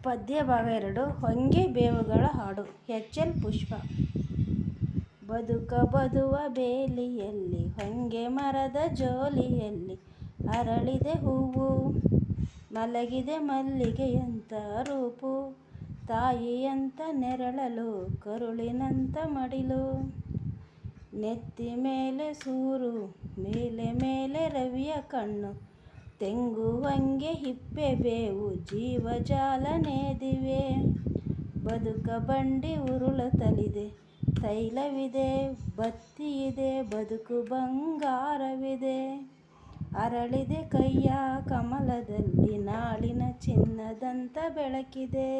ಪದ್ಯ ಭಾಗ 2 ಹೊಂಗೆ ಬೇವುಗಳ ಹಾಡು. ಎಚ್ ಎಲ್ ಪುಷ್ಪ. ಬದುವ ಬೇಲಿಯಲ್ಲಿ ಹೊಂಗೆ ಮರದ ಜೋಲಿಯಲ್ಲಿ ಅರಳಿದೆ ಹೂವು, ಮಲಗಿದೆ ಮಲ್ಲಿಗೆಯಂತ ರೂಪು, ತಾಯಿಯಂತ ನೆರಳಲು ಕರುಳಿನಂತ ಮಡಿಲು, ನೆತ್ತಿ ಮೇಲೆ ಸೂರು ಮೇಲೆ ರವಿಯ ಕಣ್ಣು, ತೆಂಗು ಹೊಂಗೆ ಹಿಪ್ಪೆ ಬೇವು ಜೀವಜಾಲ ನೇದಿವೆ, ಬದುಕ ಬಂಡಿ ಉರುಳತಲಿದೆ, ತೈಲವಿದೆ ಬತ್ತಿಯಿದೆ ಬದುಕು ಬಂಗಾರವಿದೆ, ಅರಳಿದೆ ಕೈಯ ಕಮಲದಲ್ಲಿ ನಾಳಿನ ಚಿನ್ನದಂತ ಬೆಳಕಿದೆ,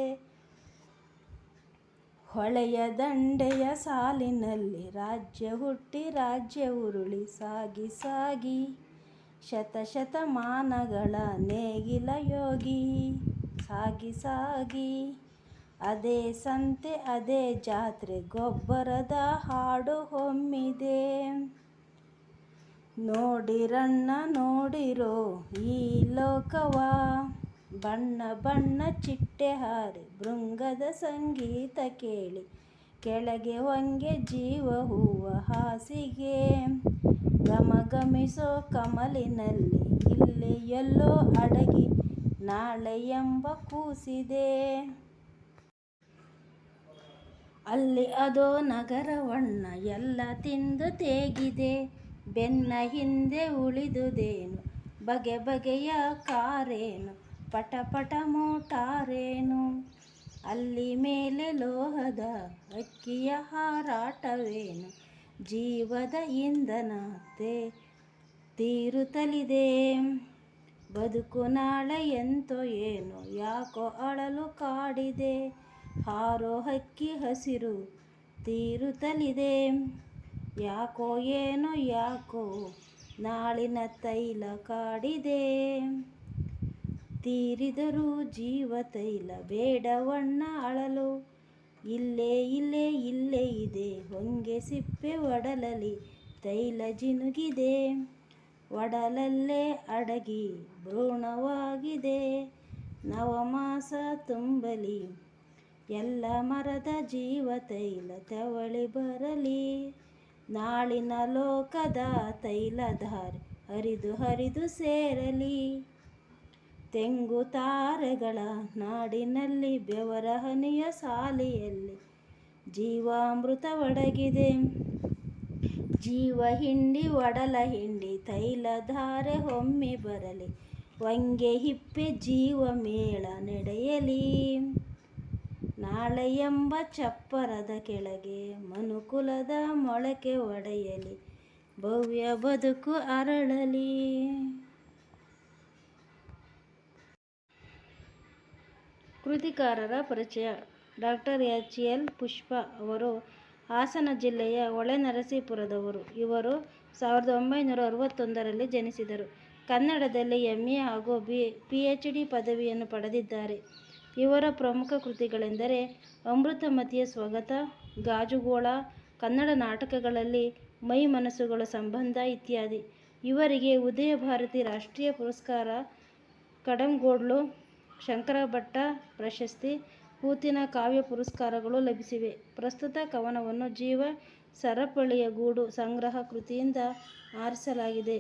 ಹೊಳೆಯ ದಂಡೆಯ ಸಾಲಿನಲ್ಲಿ ರಾಜ್ಯ ಹುಟ್ಟಿ ರಾಜ್ಯ ಉರುಳಿ ಸಾಗಿ ಸಾಗಿ, ಶತಶತಮಾನಗಳ ನೇಗಿಲ ಯೋಗಿ ಸಾಗಿ ಸಾಗಿ, ಅದೇ ಸಂತೆ ಅದೇ ಜಾತ್ರೆ ಗೊಬ್ಬರದ ಹಾಡು ಹೊಮ್ಮಿದೆ, ನೋಡಿರಣ್ಣ ನೋಡಿರೋ ಈ ಲೋಕವ, ಬಣ್ಣ ಬಣ್ಣ ಚಿಟ್ಟೆ ಹಾರಿ ಭೃಂಗದ ಸಂಗೀತ ಕೇಳಿ, ಕೆಳಗೆ ಹೊಂಗೆ ಜೀವ ಹೂವ ಹಾಸಿಗೆ, ಗಮಗಮಿಸೋ ಕಮಲಿನಲ್ಲಿ ಇಲ್ಲಿ ಎಲ್ಲೋ ಅಡಗಿ ನಾಳೆ ಎಂಬ ಕೂಸಿದೆ, ಅಲ್ಲಿ ಅದೋ ನಗರವಣ್ಣ ಎಲ್ಲ ತಿಂದು ತೇಗಿದೆ, ಬೆನ್ನ ಹಿಂದೆ ಉಳಿದುದೇನು ಬಗೆ ಬಗೆಯ ಕಾರೇನು, ಪಟ ಪಟ ಮೋಟಾರೇನು, ಅಲ್ಲಿ ಮೇಲೆ ಲೋಹದ ಅಕ್ಕಿಯ ಹಾರಾಟವೇನು, ಜೀವದ ಇಂಧನ ತೀರುತ್ತಲಿದೆ, ಬದುಕು ನಾಳೆ ಎಂತೋ ಏನೋ ಯಾಕೋ ಅಳಲು ಕಾಡಿದೆ, ಹಾರೋ ಹಕ್ಕಿ ಹಸಿರು ತೀರುತ್ತಲಿದೆ, ಯಾಕೋ ಏನೋ ಯಾಕೋ ನಾಳಿನ ತೈಲ ಕಾಡಿದೆ, ತೀರಿದರೂ ಜೀವ ತೈಲ ಬೇಡವಣ್ಣ ಅಳಲು, ಇಲ್ಲೇ ಇಲ್ಲೇ ಇಲ್ಲೇ ಇದೆ ಹೊಂಗೆ ಸಿಪ್ಪೆ ಒಡಲಲ್ಲಿ ತೈಲ ಜಿನುಗಿದೆ, ಒಡಲಲ್ಲೇ ಅಡಗಿ ಭ್ರೂಣವಾಗಿದೆ, ನವಮಾಸ ತುಂಬಲಿ ಎಲ್ಲ ಮರದ ಜೀವ ತೈಲ ತೆವಳಿ ಬರಲಿ, ನಾಳಿನ ಲೋಕದ ತೈಲಧಾರೆ ಹರಿದು ಹರಿದು ಸೇರಲಿ, ತೆಂಗು ತಾರೆಗಳ ನಾಡಿನಲ್ಲಿ ಬೆವರ ಹನಿಯ ಸಾಲಿಯಲ್ಲಿ ಜೀವಾಮೃತ ಒಡಗಿದೆ, ಜೀವ ಹಿಂಡಿ ಒಡಲ ಹಿಂಡಿ ತೈಲಧಾರೆ ಹೊಮ್ಮಿ ಬರಲಿ, ಹೊಂಗೆ ಹಿಪ್ಪೆ ಜೀವ ಮೇಳ ನಡೆಯಲಿ, ನಾಳೆ ಎಂಬ ಚಪ್ಪರದ ಕೆಳಗೆ ಮನುಕುಲದ ಮೊಳಕೆ ಒಡೆಯಲಿ, ಭವ್ಯ ಬದುಕು ಅರಳಲಿ. ಕೃತಿಕಾರರ ಪರಿಚಯ. ಡಾಕ್ಟರ್ ಎಚ್ ಎಲ್ ಪುಷ್ಪ ಅವರು ಹಾಸನ ಜಿಲ್ಲೆಯ ಹೊಳೆನರಸೀಪುರದವರು. ಇವರು 1961ರಲ್ಲಿ ಜನಿಸಿದರು. ಕನ್ನಡದಲ್ಲಿ MA ಹಾಗೂ PhD ಪದವಿಯನ್ನು ಪಡೆದಿದ್ದಾರೆ. ಇವರ ಪ್ರಮುಖ ಕೃತಿಗಳೆಂದರೆ ಅಮೃತಮತಿಯ ಸ್ವಗತ, ಗಾಜುಗೋಳ, ಕನ್ನಡ ನಾಟಕಗಳಲ್ಲಿ ಮೈ ಮನಸ್ಸುಗಳ ಸಂಬಂಧ ಇತ್ಯಾದಿ. ಇವರಿಗೆ ಉದಯ ಭಾರತಿ ರಾಷ್ಟ್ರೀಯ ಪುರಸ್ಕಾರ, ಕಡಂಗೋಡ್ಲು ಶಂಕರಭಟ್ಟ ಪ್ರಶಸ್ತಿ, ಕೂತಿನ ಕಾವ್ಯ ಪುರಸ್ಕಾರಗಳು ಲಭಿಸಿವೆ. ಪ್ರಸ್ತುತ ಕವನವನ್ನು ಜೀವ ಸರಪಳಿಯ ಗೂಡು ಸಂಗ್ರಹ ಕೃತಿಯಿಂದ ಆರಿಸಲಾಗಿದೆ.